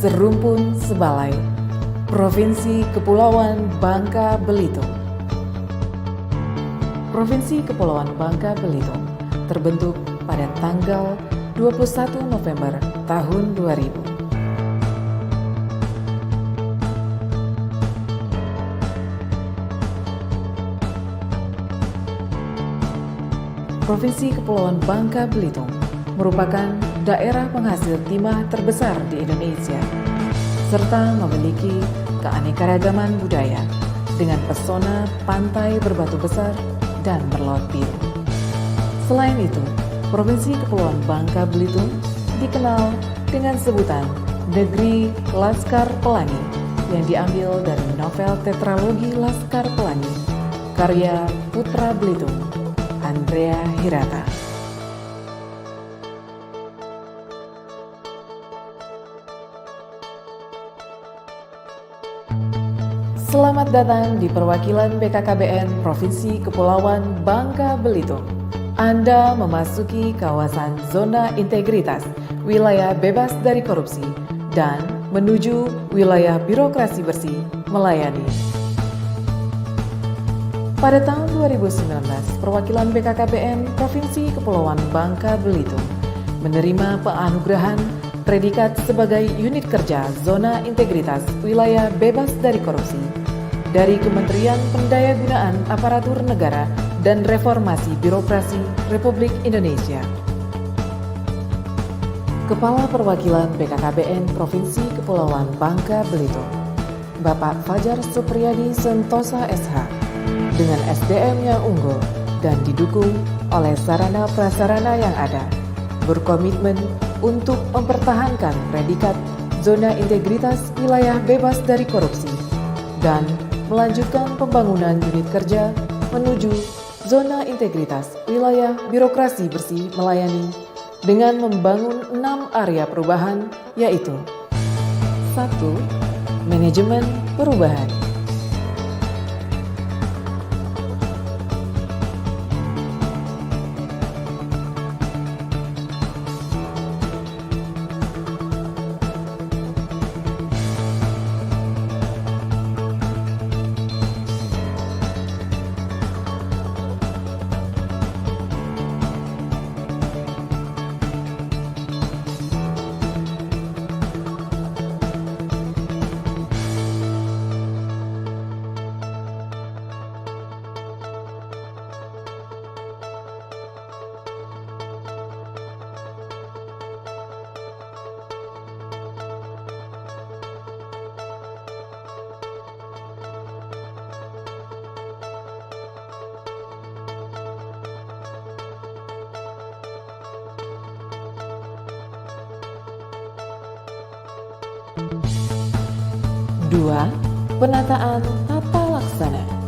serumpun sebalai, Provinsi Kepulauan Bangka Belitung. Provinsi Kepulauan Bangka Belitung terbentuk pada tanggal 21 November tahun 2000. Provinsi Kepulauan Bangka Belitung merupakan daerah penghasil timah terbesar di Indonesia, serta memiliki keanekaragaman budaya dengan pesona pantai berbatu besar dan berlaut biru. Selain itu, Provinsi Kepulauan Bangka Belitung dikenal dengan sebutan Negeri Laskar Pelangi yang diambil dari novel tetralogi Laskar Pelangi karya Putra Belitung, Andrea Hirata. Selamat datang di perwakilan BKKBN Provinsi Kepulauan Bangka Belitung. Anda memasuki kawasan zona integritas, wilayah bebas dari korupsi, dan menuju wilayah birokrasi bersih melayani. Pada tahun 2019, perwakilan BKKBN Provinsi Kepulauan Bangka Belitung menerima penganugerahan predikat sebagai unit kerja zona integritas wilayah bebas dari korupsi dari Kementerian Pendayagunaan Aparatur Negara dan Reformasi Birokrasi Republik Indonesia. Kepala Perwakilan BKKBN Provinsi Kepulauan Bangka Belitung, Bapak Fajar Supriyadi Sentosa SH, dengan SDM yang unggul dan didukung oleh sarana prasarana yang ada, berkomitmen untuk mempertahankan predikat zona integritas wilayah bebas dari korupsi dan melanjutkan pembangunan unit kerja menuju zona integritas wilayah birokrasi bersih melayani dengan membangun 6 area perubahan, yaitu 1. Manajemen perubahan. 2. Penataan tata laksana.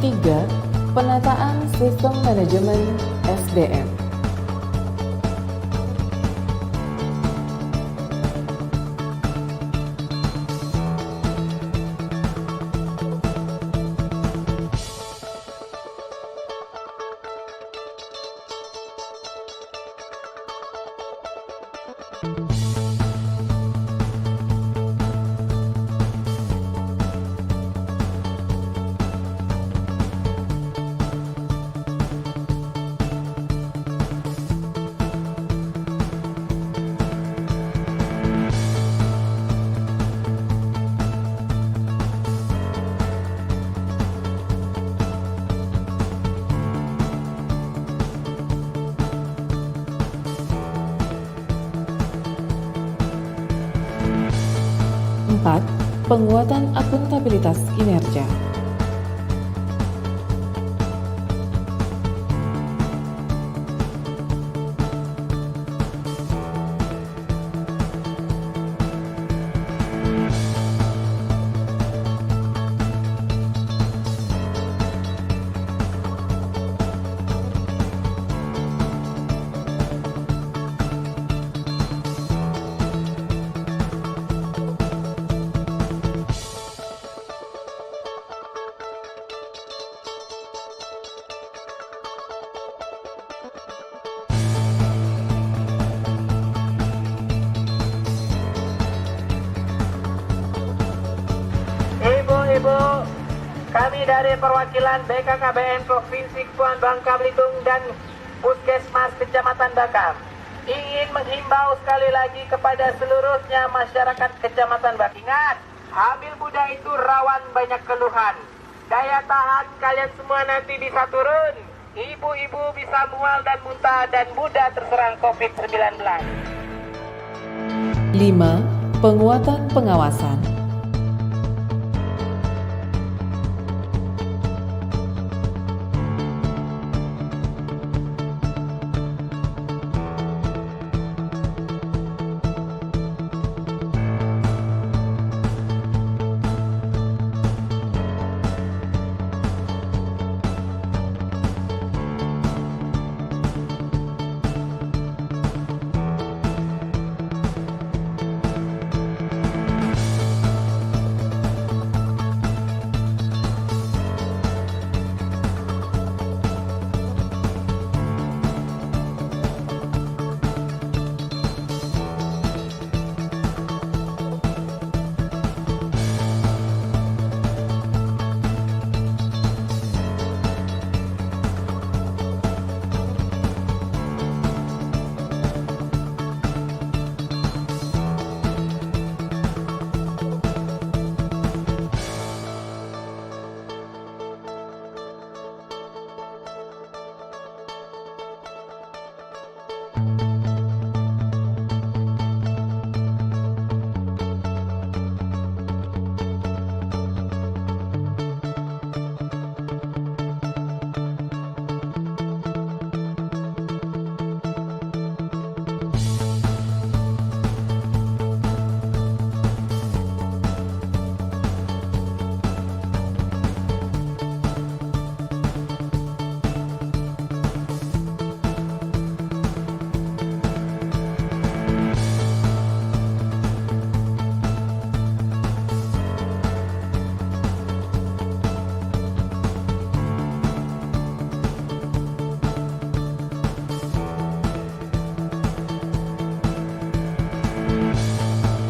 3. Penataan sistem manajemen SDM. Empat, penguatan akuntabilitas kinerja. Ibu, kami dari perwakilan BKKBN Provinsi Kepulauan Bangka Belitung dan Puskesmas Kecamatan Bakam ingin menghimbau sekali lagi kepada seluruhnya masyarakat Kecamatan Bakam. Ingat, hamil muda itu rawan banyak keluhan. Daya tahan kalian semua nanti bisa turun. Ibu-ibu bisa mual dan muntah dan mudah terserang COVID-19. 5. Penguatan pengawasan.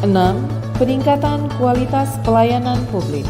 Enam, peningkatan kualitas pelayanan publik.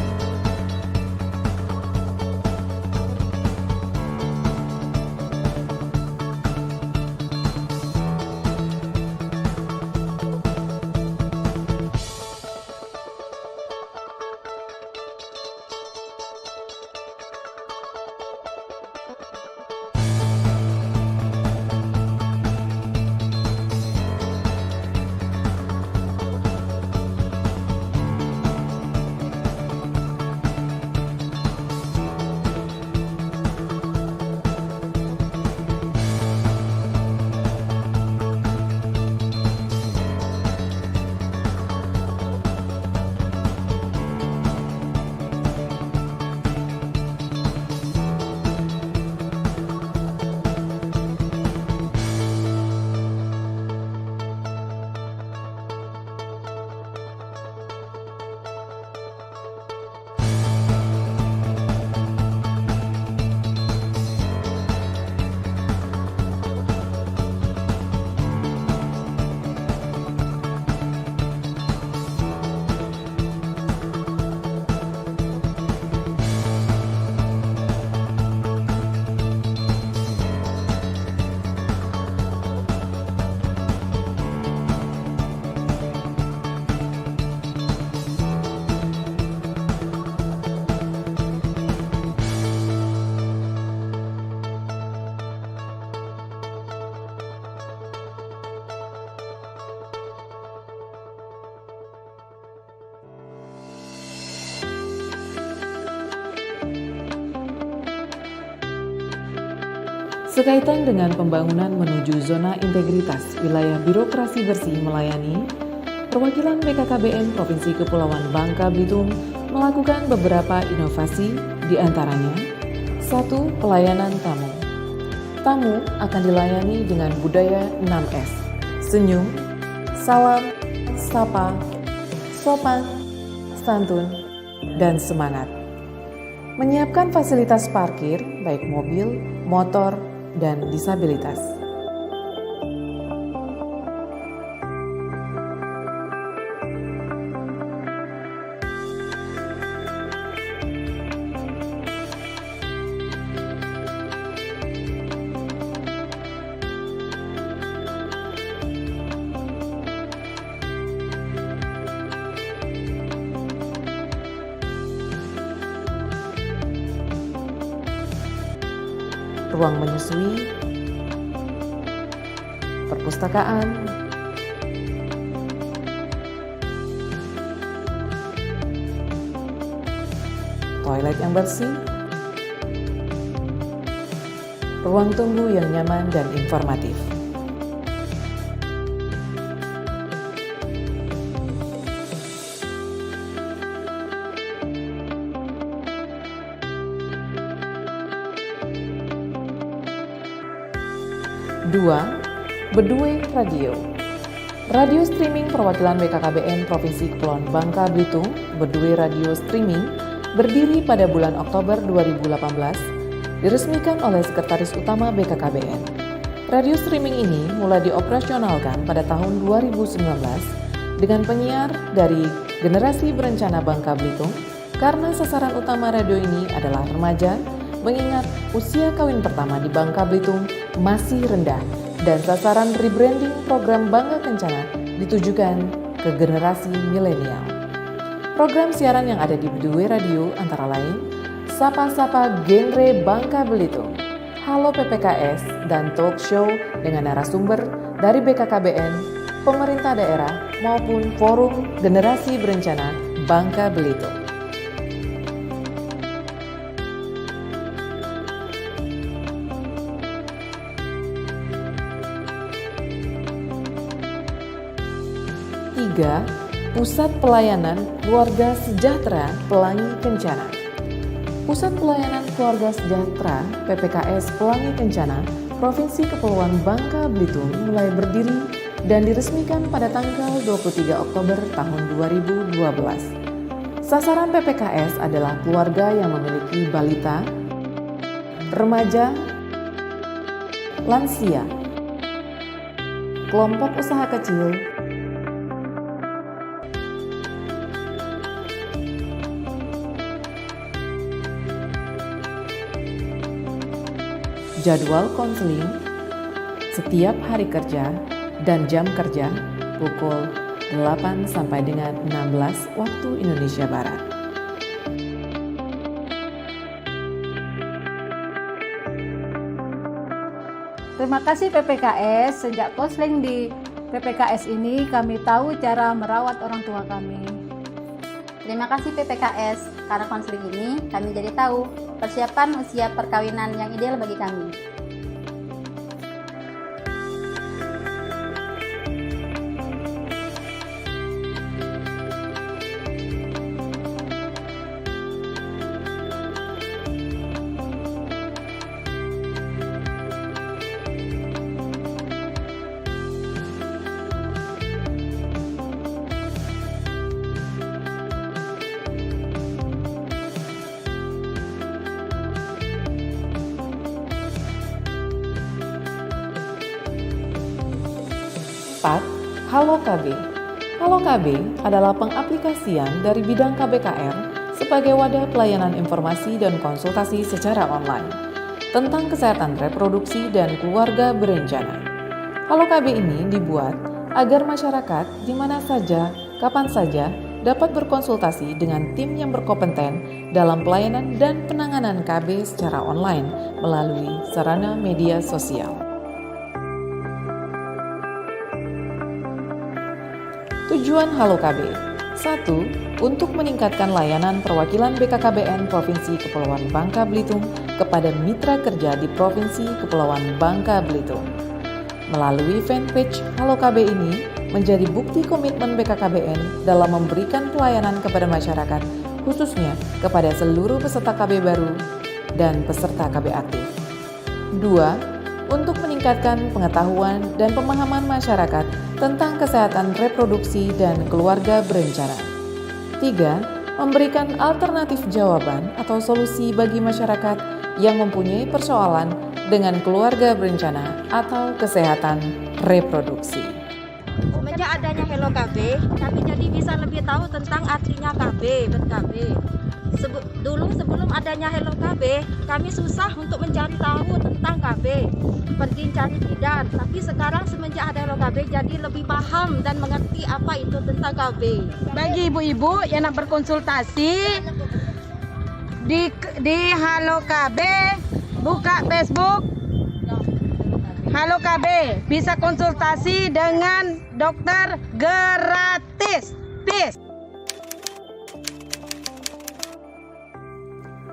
Sekaitan dengan pembangunan menuju zona integritas wilayah birokrasi bersih melayani, perwakilan BKKBN Provinsi Kepulauan Bangka Belitung melakukan beberapa inovasi, di antaranya 1. Pelayanan tamu. Tamu akan dilayani dengan budaya 6S, senyum, salam, sapa, sopan, santun, dan semangat. Menyiapkan fasilitas parkir, baik mobil, motor, dan disabilitas. Ruang menyusui, perpustakaan, toilet yang bersih, ruang tunggu yang nyaman dan informatif. Dua, Bedue Radio. Radio streaming perwakilan BKKBN Provinsi Kepulauan Bangka Belitung, Bedue Radio Streaming, berdiri pada bulan Oktober 2018, diresmikan oleh Sekretaris Utama BKKBN. Radio streaming ini mulai dioperasionalkan pada tahun 2019 dengan penyiar dari generasi berencana Bangka Belitung karena sasaran utama radio ini adalah remaja, mengingat usia kawin pertama di Bangka Belitung masih rendah dan sasaran rebranding program Bangga Kencana ditujukan ke generasi milenial. Program siaran yang ada di Bedue Radio antara lain Sapa-Sapa Genre Bangka Belitung, Halo PPKS, dan talk show dengan narasumber dari BKKBN, pemerintah daerah maupun forum generasi berencana Bangka Belitung. Tiga, Pusat Pelayanan Keluarga Sejahtera Pelangi Kencana. Pusat Pelayanan Keluarga Sejahtera PPKS Pelangi Kencana Provinsi Kepulauan Bangka Belitung mulai berdiri dan diresmikan pada tanggal 23 Oktober tahun 2012. Sasaran PPKS adalah keluarga yang memiliki balita, remaja, lansia, kelompok usaha kecil, jadwal konseling setiap hari kerja dan jam kerja pukul 8 sampai dengan 16 waktu Indonesia Barat. Terima kasih PPKS. Sejak konseling di PPKS ini kami tahu cara merawat orang tua kami. Terima kasih PPKS, karena konseling ini kami jadi tahu persiapan usia perkawinan yang ideal bagi kami. Halo KB. Halo KB adalah pengaplikasian dari bidang KBKR sebagai wadah pelayanan informasi dan konsultasi secara online tentang kesehatan reproduksi dan keluarga berencana. Halo KB ini dibuat agar masyarakat di mana saja, kapan saja dapat berkonsultasi dengan tim yang berkompeten dalam pelayanan dan penanganan KB secara online melalui sarana media sosial. Tujuan Halo KB, 1. Untuk meningkatkan layanan perwakilan BKKBN Provinsi Kepulauan Bangka Belitung kepada mitra kerja di Provinsi Kepulauan Bangka Belitung. Melalui fanpage Halo KB ini menjadi bukti komitmen BKKBN dalam memberikan pelayanan kepada masyarakat, khususnya kepada seluruh peserta KB baru dan peserta KB aktif. 2. Untuk meningkatkan pengetahuan dan pemahaman masyarakat tentang kesehatan reproduksi dan keluarga berencana. 3. Memberikan alternatif jawaban atau solusi bagi masyarakat yang mempunyai persoalan dengan keluarga berencana atau kesehatan reproduksi. Semenjak adanya Hello KB, kami jadi bisa lebih tahu tentang artinya KB, ber-KB. Dulu sebelum adanya Hello KB, kami susah untuk mencari tahu tentang KB, pergi cari bidan. Tapi sekarang semenjak ada Hello KB, jadi lebih paham dan mengerti apa itu tentang KB. Bagi ibu-ibu yang nak berkonsultasi di Halo KB, buka Facebook Halo KB, bisa konsultasi dengan dokter gratis. Peace.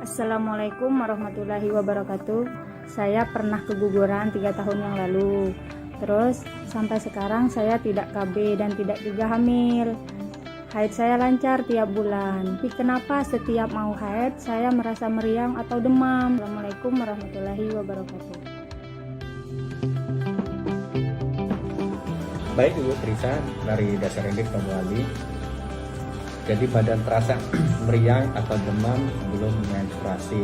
Assalamualaikum warahmatullahi wabarakatuh. Saya pernah keguguran 3 tahun yang lalu. Terus sampai sekarang saya tidak KB dan tidak juga hamil. Haid saya lancar tiap bulan. Tapi kenapa setiap mau haid saya merasa meriang atau demam? Assalamualaikum warahmatullahi wabarakatuh. Baik Ibu Trisa dari Dasar Rendik Pamuali. Jadi badan terasa meriang atau demam sebelum menstruasi.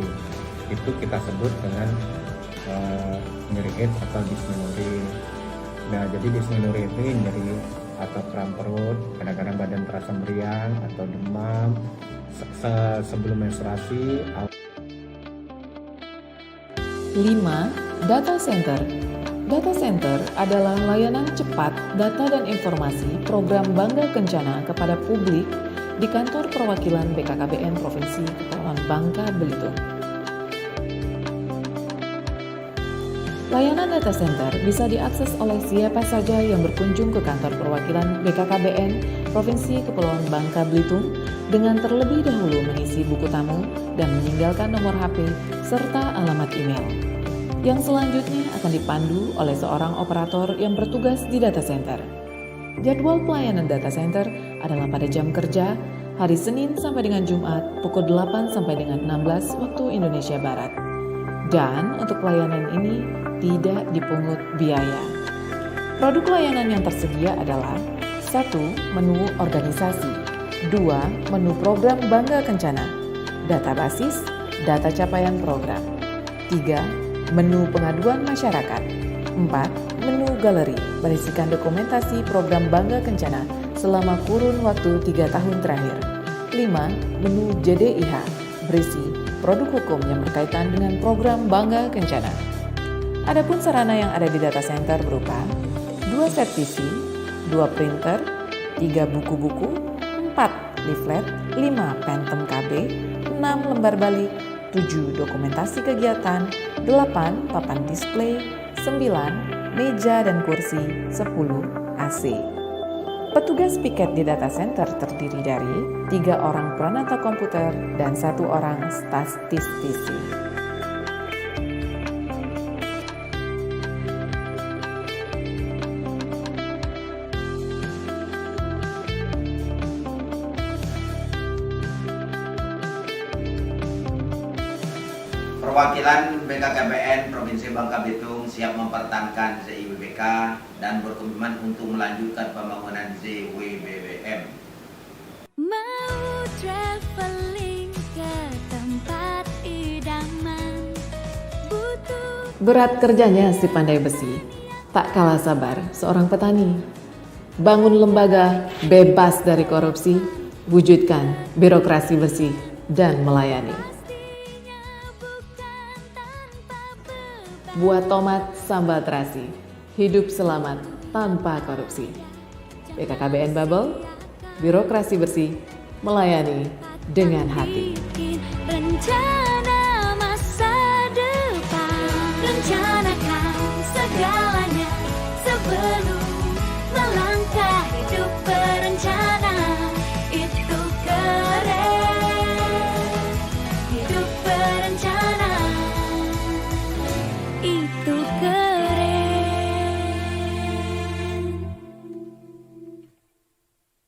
Itu kita sebut dengan nyeri head atau dysmenorrhea. Nah, jadi dysmenorrhea ini nyeri atau kram perut, kadang-kadang badan terasa meriang atau demam sebelum menstruasi. 5. Data Center. Data Center adalah layanan cepat data dan informasi program Bangga Kencana kepada publik di kantor perwakilan BKKBN Provinsi Kepulauan Bangka Belitung. Layanan data center bisa diakses oleh siapa saja yang berkunjung ke kantor perwakilan BKKBN Provinsi Kepulauan Bangka Belitung dengan terlebih dahulu mengisi buku tamu dan meninggalkan nomor HP serta alamat email. Yang selanjutnya akan dipandu oleh seorang operator yang bertugas di data center. Jadwal pelayanan data center adalah pada jam kerja hari Senin sampai dengan Jumat pukul 8 sampai dengan 16 waktu Indonesia Barat. Dan untuk pelayanan ini tidak dipungut biaya. Produk layanan yang tersedia adalah 1. Menu organisasi, 2. Menu program Bangga Kencana, data basis, data capaian program, 3. Menu pengaduan masyarakat, 4. Menu galeri berisikan dokumentasi program Bangga Kencana selama kurun waktu 3 tahun terakhir. 5. Menu JDIH berisi produk hukum yang berkaitan dengan program Bangga Kencana. Adapun sarana yang ada di data center berupa 2 set PC, 2 printer, 3 buku-buku, 4 leaflet, 5 Phantom KB, 6 lembar balik, 7 dokumentasi kegiatan, 8 papan display, 9 meja dan kursi, 10 AC. Petugas piket di data center terdiri dari 3 orang peranata komputer dan 1 orang statistisi. Perwakilan BKKBN Provinsi Bangka Belitung siap mempertahankan ZIWBK dan berkomitmen untuk melanjutkan pembangunan ZWBBM. Mau traveling ke tempat idaman, butuh Berat kerjanya si pandai besi, tak kalah sabar seorang petani. Bangun lembaga bebas dari korupsi, wujudkan birokrasi bersih dan melayani. Buat tomat sambal terasi, hidup selamat tanpa korupsi. BKKBN Bubble, birokrasi bersih, melayani dengan hati. rencana masa depan, rencanakan segalanya sebelum